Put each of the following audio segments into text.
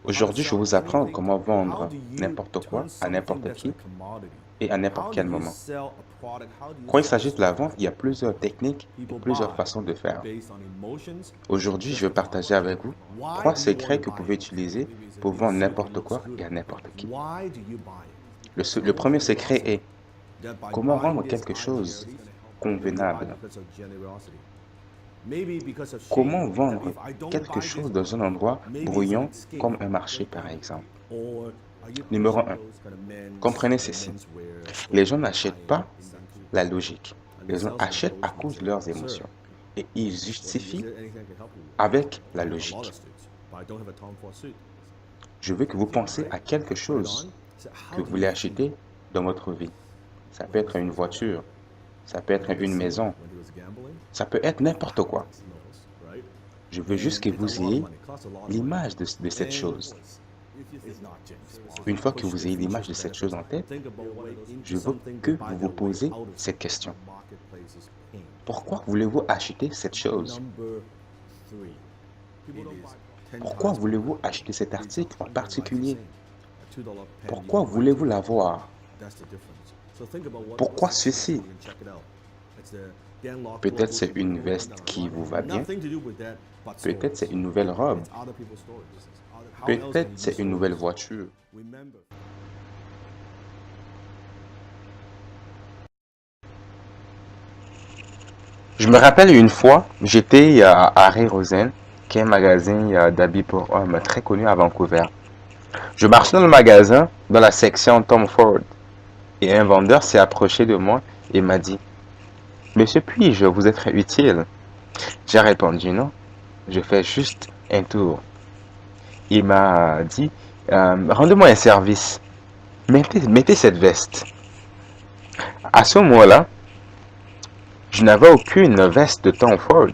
Aujourd'hui, je vais vous apprendre comment vendre n'importe quoi à n'importe qui et à n'importe quel moment. Quand il s'agit de la vente, il y a plusieurs techniques et plusieurs façons de faire. Aujourd'hui, je vais partager avec vous 3 secrets que vous pouvez utiliser pour vendre n'importe quoi et à n'importe qui. Le premier secret est comment rendre quelque chose convenable. Comment vendre quelque chose dans un endroit bruyant comme un marché, par exemple. Numéro 1. Comprenez ceci. Les gens n'achètent pas la logique. Les gens achètent à cause de leurs émotions. Et ils justifient avec la logique. Je veux que vous pensiez à quelque chose que vous voulez acheter dans votre vie. Ça peut être une voiture, ça peut être une maison, ça peut être n'importe quoi. Je veux juste que vous ayez l'image de cette chose. Une fois que vous ayez l'image de cette chose en tête, je veux que vous vous posez cette question. Pourquoi voulez-vous acheter cette chose? Pourquoi voulez-vous acheter cet article en particulier? Pourquoi voulez-vous l'avoir? Pourquoi ceci? Peut-être c'est une veste qui vous va bien. Peut-être c'est une nouvelle robe. Peut-être c'est une nouvelle voiture. Je me rappelle une fois, j'étais à Harry Rosen, qui est un magasin d'habits pour hommes très connu à Vancouver. Je marchais dans le magasin, dans la section Tom Ford, et un vendeur s'est approché de moi et m'a dit « Monsieur, puis-je vous être utile ?» J'ai répondu « Non, je fais juste un tour. » Il m'a dit Rendez-moi un service, mettez cette veste. » À ce moment-là, je n'avais aucune veste de Tom Ford.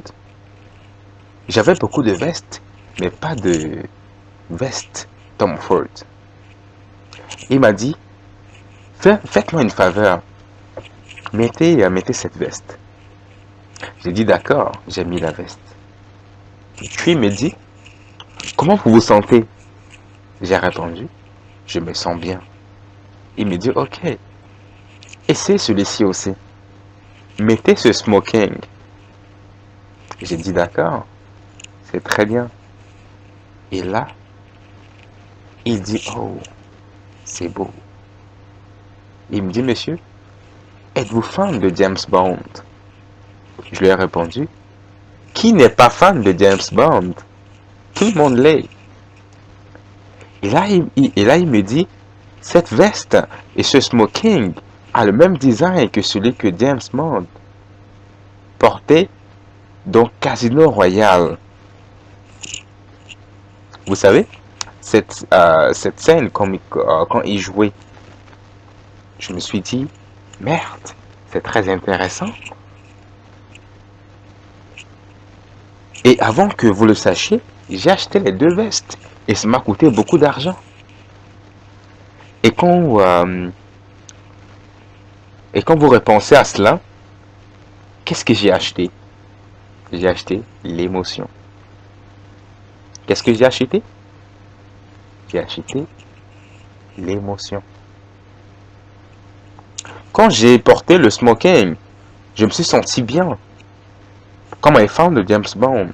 J'avais beaucoup de vestes, mais pas de veste Tom Ford. Il m'a dit Faites-moi une faveur, mettez cette veste. J'ai dit d'accord, j'ai mis la veste. Puis il me dit Comment vous vous sentez? J'ai répondu Je me sens bien. Il me dit Ok, essayez celui-ci aussi. Mettez ce smoking. J'ai dit d'accord, c'est très bien. Et là, il dit Oh, c'est beau. Il me dit Monsieur, êtes-vous fan de James Bond? Je lui ai répondu Qui n'est pas fan de James Bond? Tout le monde l'est. Et là, il me dit Cette veste et ce smoking a le même design que celui que James Bond portait dans Casino Royale. Vous savez, cette scène quand il jouait, je me suis dit, merde, c'est très intéressant. Et avant que vous le sachiez, j'ai acheté les 2 vestes et ça m'a coûté beaucoup d'argent. Et quand vous repensez à cela, qu'est-ce que j'ai acheté? J'ai acheté l'émotion. Qu'est-ce que j'ai acheté? J'ai acheté l'émotion. Quand j'ai porté le smoking, je me suis senti bien, comme un fan de James Bond.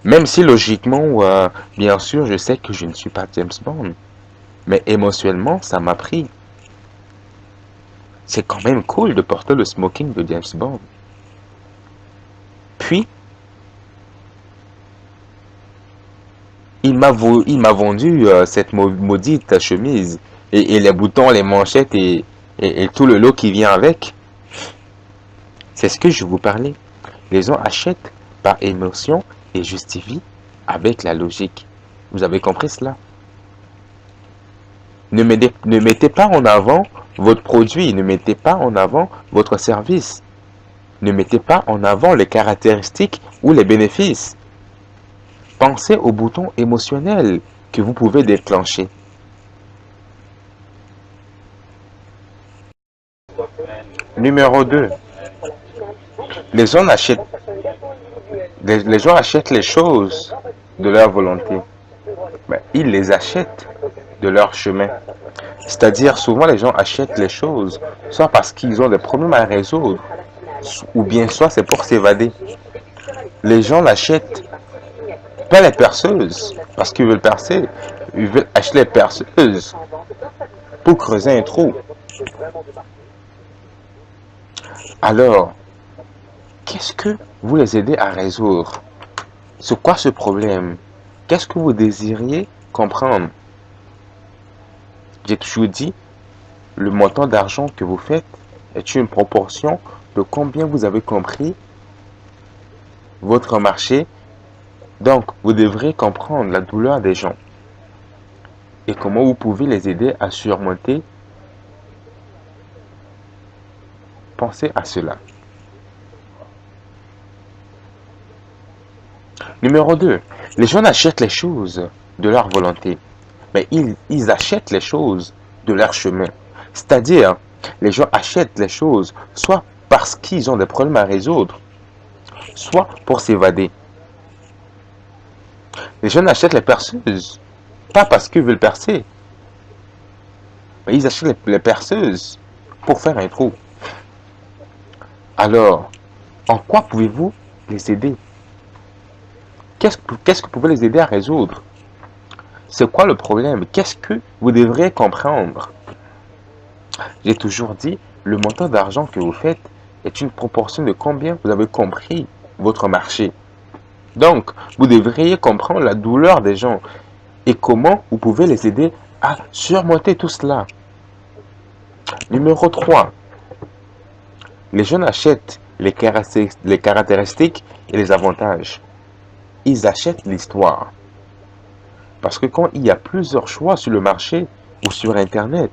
Même si logiquement, bien sûr, je sais que je ne suis pas James Bond, mais émotionnellement, ça m'a pris. C'est quand même cool de porter le smoking de James Bond. Puis, il m'a vendu cette maudite chemise et les boutons, les manchettes et tout le lot qui vient avec. C'est ce que je vous parlais. Les gens achètent par émotion et justifient avec la logique. Vous avez compris cela? Ne mettez pas en avant votre produit, ne mettez pas en avant votre service. Ne mettez pas en avant les caractéristiques ou les bénéfices. Pensez aux boutons émotionnels que vous pouvez déclencher. Numéro 2. Les gens n'achètent Les gens achètent les choses de leur volonté. Mais ils les achètent de leur chemin. C'est-à-dire, souvent, les gens achètent les choses, soit parce qu'ils ont des problèmes à résoudre, ou bien soit c'est pour s'évader. Les gens l'achètent, pas les perceuses, parce qu'ils veulent percer. Ils veulent acheter les perceuses pour creuser un trou. Alors, qu'est-ce que vous les aidez à résoudre? C'est quoi ce problème? Qu'est-ce que vous désiriez comprendre? J'ai toujours dit, le montant d'argent que vous faites est une proportion de combien vous avez compris votre marché. Donc, vous devrez comprendre la douleur des gens et comment vous pouvez les aider à surmonter. Pensez à cela. Numéro 2. Les gens achètent les choses de leur volonté, mais ils achètent les choses de leur chemin. C'est-à-dire, les gens achètent les choses soit parce qu'ils ont des problèmes à résoudre, soit pour s'évader. Les gens achètent les perceuses, pas parce qu'ils veulent percer, mais ils achètent les perceuses pour faire un trou. Alors, en quoi pouvez-vous les aider? Qu'est-ce que vous pouvez les aider à résoudre? C'est quoi le problème? Qu'est-ce que vous devriez comprendre? J'ai toujours dit, le montant d'argent que vous faites est une proportion de combien vous avez compris votre marché. Donc, vous devriez comprendre la douleur des gens et comment vous pouvez les aider à surmonter tout cela. Numéro 3. Les jeunes achètent les caractéristiques et les avantages. Ils achètent l'histoire. Parce que quand il y a plusieurs choix sur le marché ou sur Internet,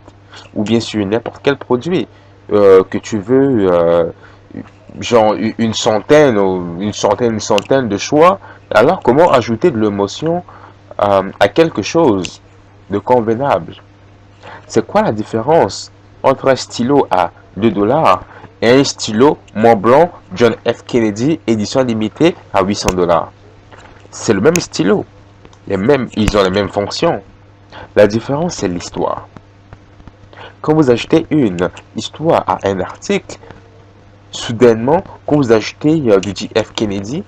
ou bien sur n'importe quel produit que tu veux, genre une centaine ou une centaine de choix, alors comment ajouter de l'émotion à quelque chose de convenable? C'est quoi la différence entre un stylo à 2 dollars et un stylo Montblanc John F. Kennedy édition limitée à 800 dollars? C'est le même stylo, ils ont les mêmes fonctions. La différence, c'est l'histoire. Quand vous ajoutez une histoire à un article, soudainement, quand vous ajoutez du JF Kennedy,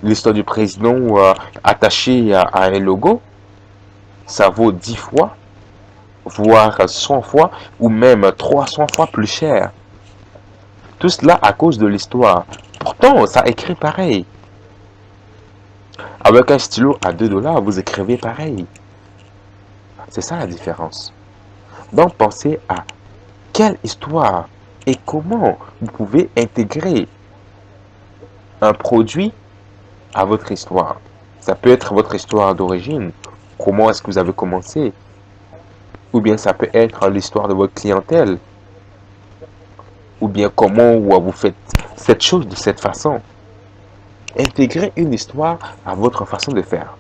l'histoire du président attachée à un logo, ça vaut 10 fois, voire 100 fois, ou même 300 fois plus cher. Tout cela à cause de l'histoire. Pourtant, ça écrit pareil. Avec un stylo à 2 dollars, vous écrivez pareil. C'est ça la différence. Donc, pensez à quelle histoire et comment vous pouvez intégrer un produit à votre histoire. Ça peut être votre histoire d'origine. Comment est-ce que vous avez commencé? Ou bien ça peut être l'histoire de votre clientèle. Ou bien comment vous faites cette chose de cette façon. Intégrer une histoire à votre façon de faire.